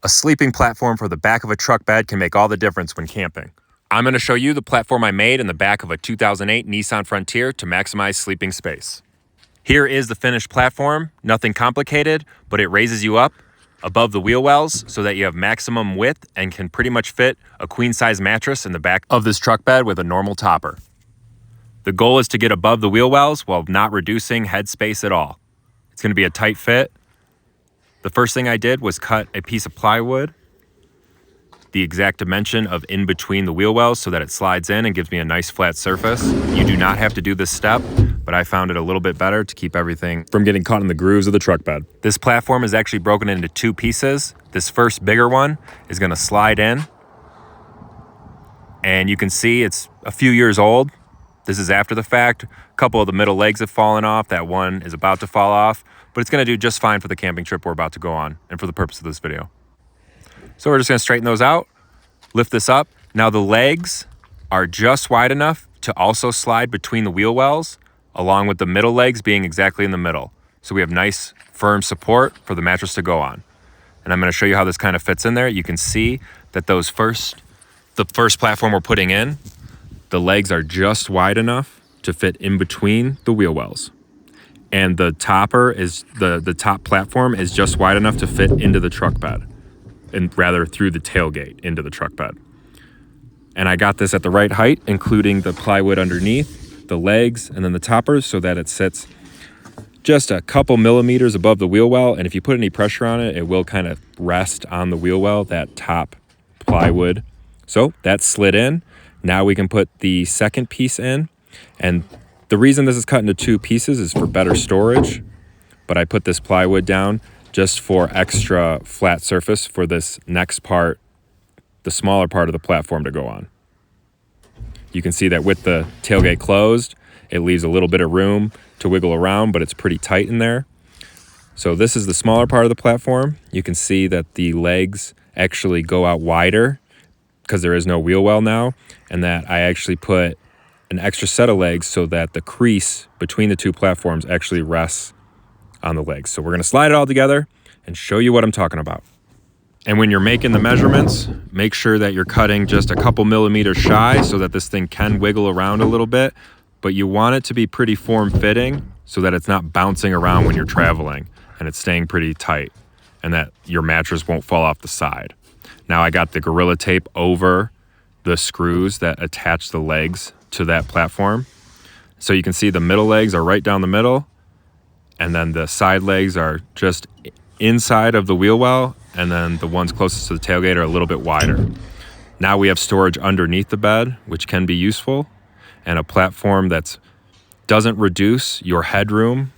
A sleeping platform for the back of a truck bed can make all the difference when camping. I'm going to show you the platform I made in the back of a 2008 Nissan Frontier to maximize sleeping space. Here is the finished platform, nothing complicated, but it raises you up above the wheel wells so that you have maximum width and can pretty much fit a queen-size mattress in the back of this truck bed with a normal topper. The goal is to get above the wheel wells while not reducing head space at all. It's going to be a tight fit. The first thing I did was cut a piece of plywood, the exact dimension of in between the wheel wells so that it slides in and gives me a nice flat surface. You do not have to do this step, but I found it a little bit better to keep everything from getting caught in the grooves of the truck bed. This platform is actually broken into two pieces. This first bigger one is going to slide in, and you can see it's a few years old. This is after the fact. A couple of the middle legs have fallen off. That one is about to fall off, but it's going to do just fine for the camping trip we're about to go on and for the purpose of this video. So we're just going to straighten those out, lift this up. Now the legs are just wide enough to also slide between the wheel wells, along with the middle legs being exactly in the middle. So we have nice firm support for the mattress to go on. And I'm going to show you how this kind of fits in there. You can see that the first platform we're putting in, the legs are just wide enough to fit in between the wheel wells. And the topper is, the top platform is just wide enough to fit into the truck bed, and rather through the tailgate into the truck bed. And I got this at the right height, including the plywood underneath, the legs, and then the toppers, so that it sits just a couple millimeters above the wheel well. And if you put any pressure on it, it will kind of rest on the wheel well, that top plywood. So that's slid in. Now we can put the second piece in. And the reason this is cut into two pieces is for better storage. But I put this plywood down just for extra flat surface for this next part, the smaller part of the platform to go on. You can see that with the tailgate closed, it leaves a little bit of room to wiggle around, but it's pretty tight in there. So this is the smaller part of the platform. You can see that the legs actually go out wider because there is no wheel well now, and that I actually put an extra set of legs so that the crease between the two platforms actually rests on the legs. So we're going to slide it all together and show you what I'm talking about. And when you're making the measurements, make sure that you're cutting just a couple millimeters shy so that this thing can wiggle around a little bit, but you want it to be pretty form-fitting so that it's not bouncing around when you're traveling and it's staying pretty tight and that your mattress won't fall off the side. Now I got the Gorilla Tape over the screws that attach the legs to that platform. So you can see the middle legs are right down the middle, and then the side legs are just inside of the wheel well, and then the ones closest to the tailgate are a little bit wider. Now we have storage underneath the bed, which can be useful, and a platform that doesn't reduce your headroom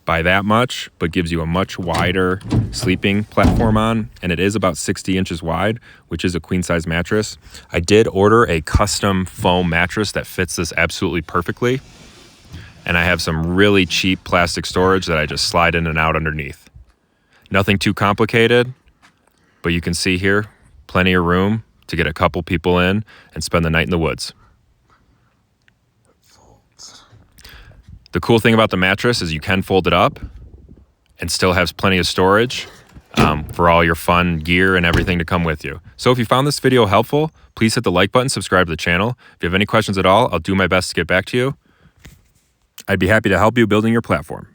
by that much, but gives you a much wider sleeping platform on, and it is about 60 inches wide, which is a queen-size mattress. I did order a custom foam mattress that fits this absolutely perfectly, and I have some really cheap plastic storage that I just slide in and out underneath. Nothing too complicated, but you can see here, plenty of room to get a couple people in and spend the night in the woods. The cool thing about the mattress is you can fold it up and still has plenty of storage for all your fun gear and everything to come with you. So if you found this video helpful, please hit the like button, subscribe to the channel. If you have any questions at all, I'll do my best to get back to you. I'd be happy to help you building your platform.